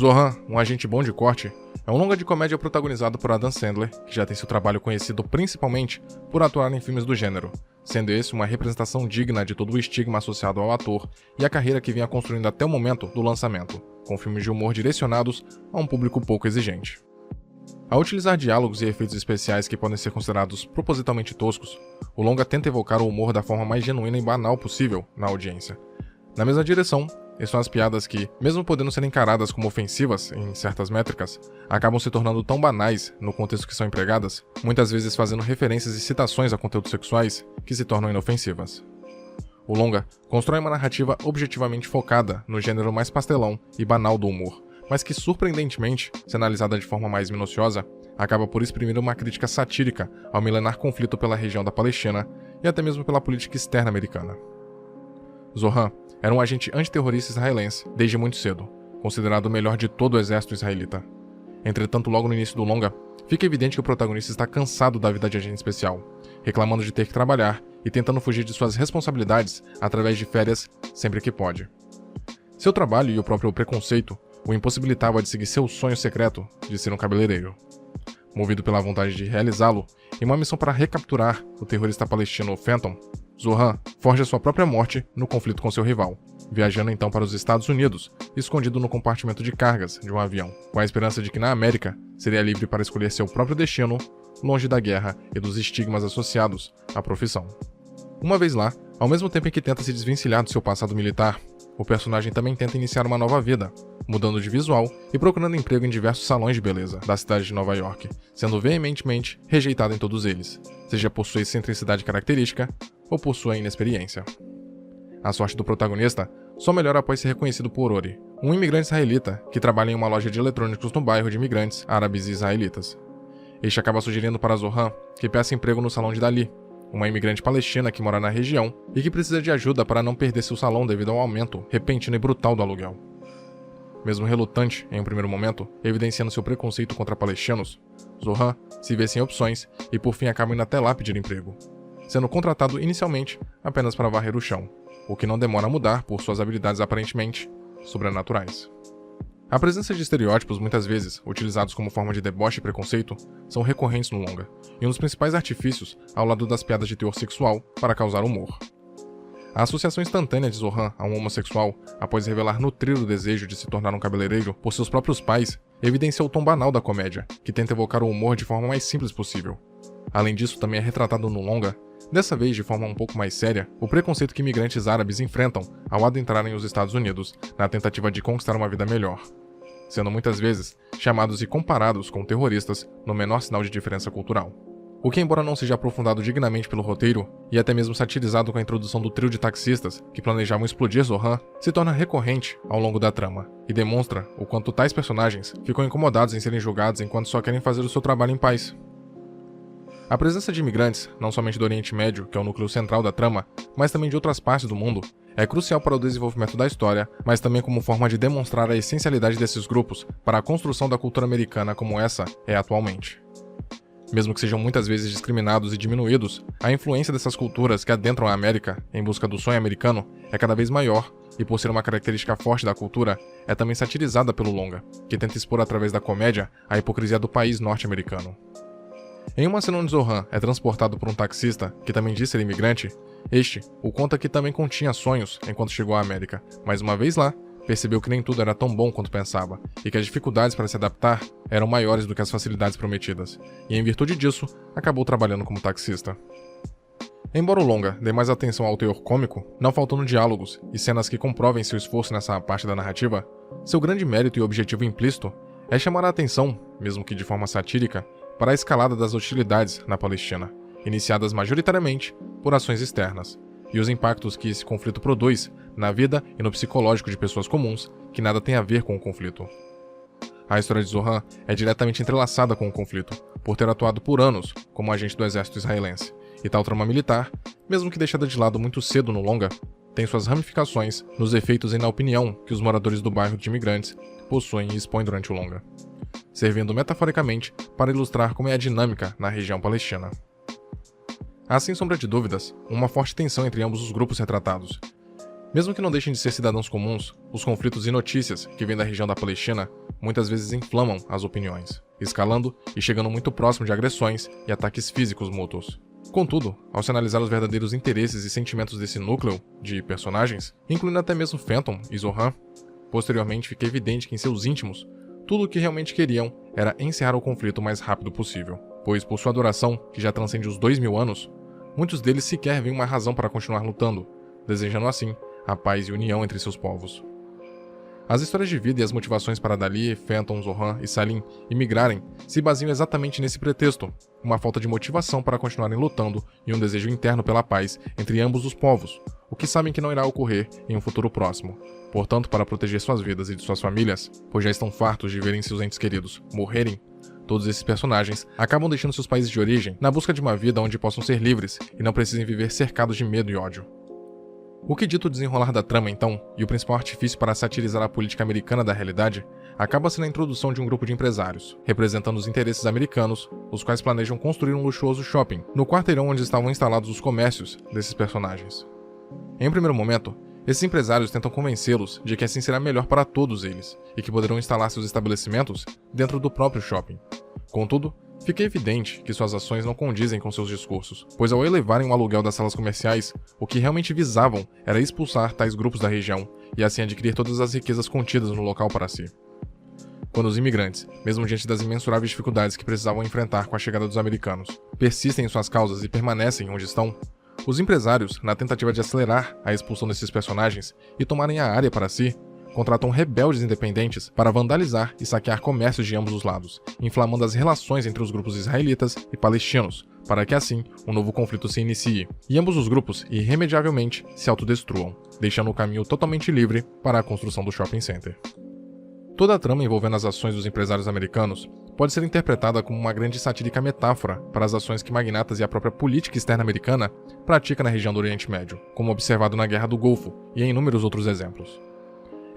Zohan, um agente bom de corte, é um longa de comédia protagonizado por Adam Sandler, que já tem seu trabalho conhecido principalmente por atuar em filmes do gênero, sendo esse uma representação digna de todo o estigma associado ao ator e a carreira que vinha construindo até o momento do lançamento, com filmes de humor direcionados a um público pouco exigente. Ao utilizar diálogos e efeitos especiais que podem ser considerados propositalmente toscos, o longa tenta evocar o humor da forma mais genuína e banal possível na audiência. Na mesma direção, estão as piadas que, mesmo podendo ser encaradas como ofensivas em certas métricas, acabam se tornando tão banais no contexto que são empregadas, muitas vezes fazendo referências e citações a conteúdos sexuais que se tornam inofensivas. O longa constrói uma narrativa objetivamente focada no gênero mais pastelão e banal do humor, mas que, surpreendentemente, se analisada de forma mais minuciosa, acaba por exprimir uma crítica satírica ao milenar conflito pela região da Palestina e até mesmo pela política externa americana. Zohan era um agente antiterrorista israelense desde muito cedo, considerado o melhor de todo o exército israelita. Entretanto, logo no início do longa, fica evidente que o protagonista está cansado da vida de agente especial, reclamando de ter que trabalhar e tentando fugir de suas responsabilidades através de férias sempre que pode. Seu trabalho e o próprio preconceito o impossibilitava de seguir seu sonho secreto de ser um cabeleireiro. Movido pela vontade de realizá-lo, em uma missão para recapturar o terrorista palestino Phantom, Zohan forja sua própria morte no conflito com seu rival, viajando então para os Estados Unidos, escondido no compartimento de cargas de um avião, com a esperança de que na América seria livre para escolher seu próprio destino, longe da guerra e dos estigmas associados à profissão. Uma vez lá, ao mesmo tempo em que tenta se desvencilhar do seu passado militar, o personagem também tenta iniciar uma nova vida, mudando de visual e procurando emprego em diversos salões de beleza da cidade de Nova York, sendo veementemente rejeitado em todos eles, seja por sua excentricidade característica ou por sua inexperiência. A sorte do protagonista só melhora após ser reconhecido por Ori, um imigrante israelita que trabalha em uma loja de eletrônicos no bairro de imigrantes árabes e israelitas. Este acaba sugerindo para Zohan que peça emprego no salão de Dali, uma imigrante palestina que mora na região e que precisa de ajuda para não perder seu salão devido ao aumento repentino e brutal do aluguel. Mesmo relutante em um primeiro momento, evidenciando seu preconceito contra palestinos, Zohan se vê sem opções e por fim acaba indo até lá pedir emprego, sendo contratado inicialmente apenas para varrer o chão, o que não demora a mudar por suas habilidades aparentemente sobrenaturais. A presença de estereótipos, muitas vezes utilizados como forma de deboche e preconceito, são recorrentes no longa, e um dos principais artifícios ao lado das piadas de teor sexual para causar humor. A associação instantânea de Zohan a um homossexual, após revelar nutrir o desejo de se tornar um cabeleireiro por seus próprios pais, evidencia o tom banal da comédia, que tenta evocar o humor de forma mais simples possível. Além disso, também é retratado no longa, dessa vez de forma um pouco mais séria, o preconceito que imigrantes árabes enfrentam ao adentrarem os Estados Unidos na tentativa de conquistar uma vida melhor, sendo muitas vezes chamados e comparados com terroristas no menor sinal de diferença cultural. O que, embora não seja aprofundado dignamente pelo roteiro, e até mesmo satirizado com a introdução do trio de taxistas que planejavam explodir Zohan, se torna recorrente ao longo da trama, e demonstra o quanto tais personagens ficam incomodados em serem julgados enquanto só querem fazer o seu trabalho em paz. A presença de imigrantes, não somente do Oriente Médio, que é o núcleo central da trama, mas também de outras partes do mundo, é crucial para o desenvolvimento da história, mas também como forma de demonstrar a essencialidade desses grupos para a construção da cultura americana como essa é atualmente. Mesmo que sejam muitas vezes discriminados e diminuídos, a influência dessas culturas que adentram a América em busca do sonho americano é cada vez maior, e por ser uma característica forte da cultura, é também satirizada pelo longa, que tenta expor através da comédia a hipocrisia do país norte-americano. Em uma cena onde Zohan é transportado por um taxista, que também diz ser imigrante, este o conta que também continha sonhos enquanto chegou à América, mas uma vez lá, percebeu que nem tudo era tão bom quanto pensava, e que as dificuldades para se adaptar eram maiores do que as facilidades prometidas, e em virtude disso, acabou trabalhando como taxista. Embora o longa dê mais atenção ao teor cômico, não faltando diálogos e cenas que comprovem seu esforço nessa parte da narrativa, seu grande mérito e objetivo implícito é chamar a atenção, mesmo que de forma satírica, para a escalada das hostilidades na Palestina, iniciadas majoritariamente por ações externas, e os impactos que esse conflito produz na vida e no psicológico de pessoas comuns que nada tem a ver com o conflito. A história de Zohan é diretamente entrelaçada com o conflito, por ter atuado por anos como agente do exército israelense, e tal trama militar, mesmo que deixada de lado muito cedo no longa, tem suas ramificações nos efeitos e na opinião que os moradores do bairro de imigrantes possuem e expõem durante o longa, servindo metaforicamente para ilustrar como é a dinâmica na região palestina. Há, sem sombra de dúvidas, uma forte tensão entre ambos os grupos retratados. Mesmo que não deixem de ser cidadãos comuns, os conflitos e notícias que vêm da região da Palestina muitas vezes inflamam as opiniões, escalando e chegando muito próximo de agressões e ataques físicos mútuos. Contudo, ao se analisar os verdadeiros interesses e sentimentos desse núcleo de personagens, incluindo até mesmo Phantom e Zohan, posteriormente fica evidente que em seus íntimos, tudo o que realmente queriam era encerrar o conflito o mais rápido possível, pois por sua duração, que já transcende os 2000 anos, muitos deles sequer veem uma razão para continuar lutando, desejando assim a paz e união entre seus povos. As histórias de vida e as motivações para Dali, Phantom, Zohan e Salim imigrarem se baseiam exatamente nesse pretexto, uma falta de motivação para continuarem lutando e um desejo interno pela paz entre ambos os povos, o que sabem que não irá ocorrer em um futuro próximo. Portanto, para proteger suas vidas e de suas famílias, pois já estão fartos de verem seus entes queridos morrerem, todos esses personagens acabam deixando seus países de origem na busca de uma vida onde possam ser livres e não precisem viver cercados de medo e ódio. O que dito desenrolar da trama, então, e o principal artifício para satirizar a política americana da realidade, acaba sendo a introdução de um grupo de empresários, representando os interesses americanos, os quais planejam construir um luxuoso shopping, no quarteirão onde estavam instalados os comércios desses personagens. Em um primeiro momento, esses empresários tentam convencê-los de que assim será melhor para todos eles, e que poderão instalar seus estabelecimentos dentro do próprio shopping. Contudo, fica evidente que suas ações não condizem com seus discursos, pois ao elevarem o aluguel das salas comerciais, o que realmente visavam era expulsar tais grupos da região e assim adquirir todas as riquezas contidas no local para si. Quando os imigrantes, mesmo diante das imensuráveis dificuldades que precisavam enfrentar com a chegada dos americanos, persistem em suas causas e permanecem onde estão, os empresários, na tentativa de acelerar a expulsão desses personagens e tomarem a área para si, contratam rebeldes independentes para vandalizar e saquear comércios de ambos os lados, inflamando as relações entre os grupos israelitas e palestinos, para que assim um novo conflito se inicie, e ambos os grupos irremediavelmente se autodestruam, deixando o caminho totalmente livre para a construção do shopping center. Toda a trama envolvendo as ações dos empresários americanos pode ser interpretada como uma grande satírica metáfora para as ações que magnatas e a própria política externa americana pratica na região do Oriente Médio, como observado na Guerra do Golfo e em inúmeros outros exemplos.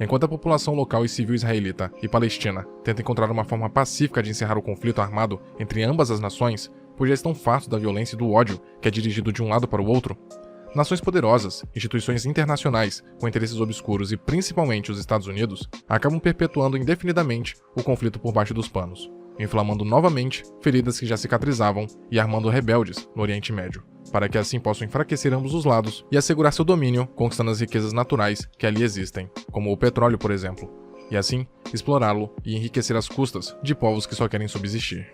Enquanto a população local e civil israelita e palestina tenta encontrar uma forma pacífica de encerrar o conflito armado entre ambas as nações, pois já estão fartos da violência e do ódio que é dirigido de um lado para o outro, nações poderosas, instituições internacionais com interesses obscuros e principalmente os Estados Unidos acabam perpetuando indefinidamente o conflito por baixo dos panos, inflamando novamente feridas que já cicatrizavam e armando rebeldes no Oriente Médio, para que assim possam enfraquecer ambos os lados e assegurar seu domínio, conquistando as riquezas naturais que ali existem, como o petróleo, por exemplo, e assim explorá-lo e enriquecer às custas de povos que só querem subsistir.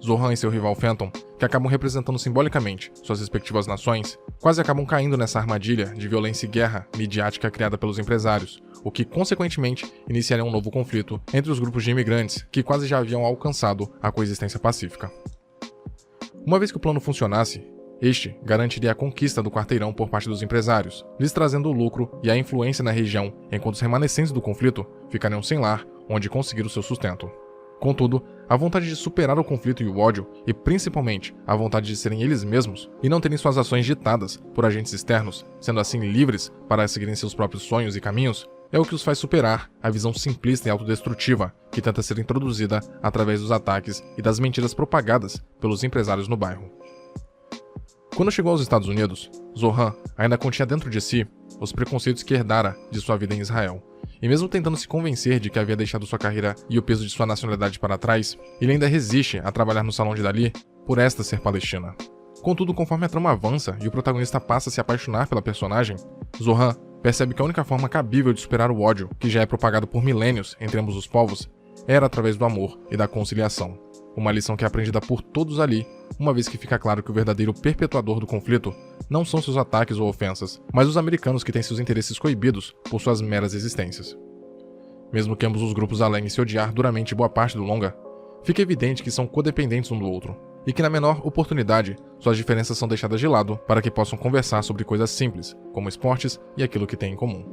Zohan e seu rival Phantom, que acabam representando simbolicamente suas respectivas nações, quase acabam caindo nessa armadilha de violência e guerra midiática criada pelos empresários, o que consequentemente iniciaria um novo conflito entre os grupos de imigrantes que quase já haviam alcançado a coexistência pacífica. Uma vez que o plano funcionasse, este garantiria a conquista do quarteirão por parte dos empresários, lhes trazendo o lucro e a influência na região, enquanto os remanescentes do conflito ficariam sem lar onde conseguir o seu sustento. Contudo, a vontade de superar o conflito e o ódio, e principalmente a vontade de serem eles mesmos e não terem suas ações ditadas por agentes externos, sendo assim livres para seguirem seus próprios sonhos e caminhos, é o que os faz superar a visão simplista e autodestrutiva que tenta ser introduzida através dos ataques e das mentiras propagadas pelos empresários no bairro. Quando chegou aos Estados Unidos, Zohan ainda continha dentro de si os preconceitos que herdara de sua vida em Israel. E mesmo tentando se convencer de que havia deixado sua carreira e o peso de sua nacionalidade para trás, ele ainda resiste a trabalhar no salão de Dali por esta ser palestina. Contudo, conforme a trama avança e o protagonista passa a se apaixonar pela personagem, Zohan percebe que a única forma cabível de superar o ódio, que já é propagado por milênios entre ambos os povos, era através do amor e da conciliação. Uma lição que é aprendida por todos ali, uma vez que fica claro que o verdadeiro perpetuador do conflito não são seus ataques ou ofensas, mas os americanos que têm seus interesses coibidos por suas meras existências. Mesmo que ambos os grupos aleguem se odiar duramente boa parte do longa, fica evidente que são codependentes um do outro, e que na menor oportunidade, suas diferenças são deixadas de lado para que possam conversar sobre coisas simples, como esportes e aquilo que têm em comum.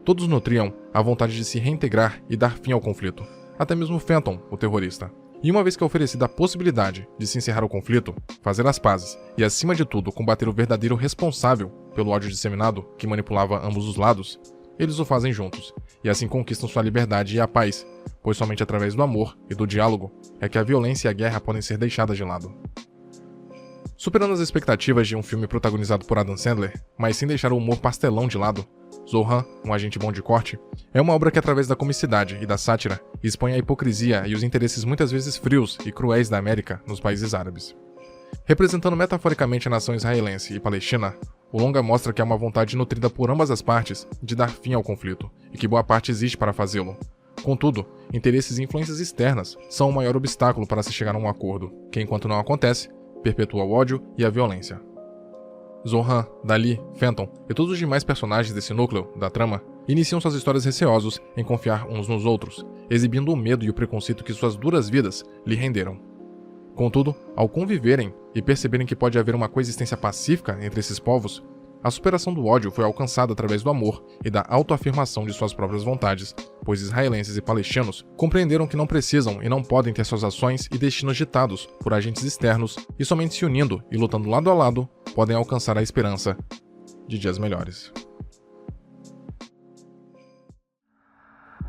Todos nutriam a vontade de se reintegrar e dar fim ao conflito, até mesmo Phantom, o terrorista. E uma vez que é oferecida a possibilidade de se encerrar o conflito, fazer as pazes e, acima de tudo, combater o verdadeiro responsável pelo ódio disseminado que manipulava ambos os lados, eles o fazem juntos, e assim conquistam sua liberdade e a paz, pois somente através do amor e do diálogo é que a violência e a guerra podem ser deixadas de lado. Superando as expectativas de um filme protagonizado por Adam Sandler, mas sem deixar o humor pastelão de lado, Zohan, um agente bom de corte, é uma obra que através da comicidade e da sátira expõe a hipocrisia e os interesses muitas vezes frios e cruéis da América nos países árabes. Representando metaforicamente a nação israelense e palestina, o longa mostra que há uma vontade nutrida por ambas as partes de dar fim ao conflito, e que boa parte existe para fazê-lo. Contudo, interesses e influências externas são o maior obstáculo para se chegar a um acordo, que enquanto não acontece, perpetua o ódio e a violência. Zohan, Dali, Fenton e todos os demais personagens desse núcleo da trama iniciam suas histórias receosos em confiar uns nos outros, exibindo o medo e o preconceito que suas duras vidas lhe renderam. Contudo, ao conviverem e perceberem que pode haver uma coexistência pacífica entre esses povos, a superação do ódio foi alcançada através do amor e da autoafirmação de suas próprias vontades, pois israelenses e palestinos compreenderam que não precisam e não podem ter suas ações e destinos ditados por agentes externos e somente se unindo e lutando lado a lado podem alcançar a esperança de dias melhores.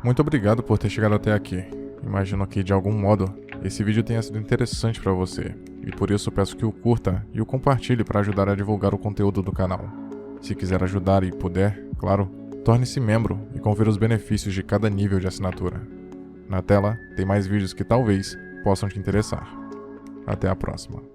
Muito obrigado por ter chegado até aqui. Imagino que, de algum modo, esse vídeo tenha sido interessante para você, e por isso peço que o curta e o compartilhe para ajudar a divulgar o conteúdo do canal. Se quiser ajudar e puder, claro, torne-se membro e confira os benefícios de cada nível de assinatura. Na tela tem mais vídeos que talvez possam te interessar. Até a próxima.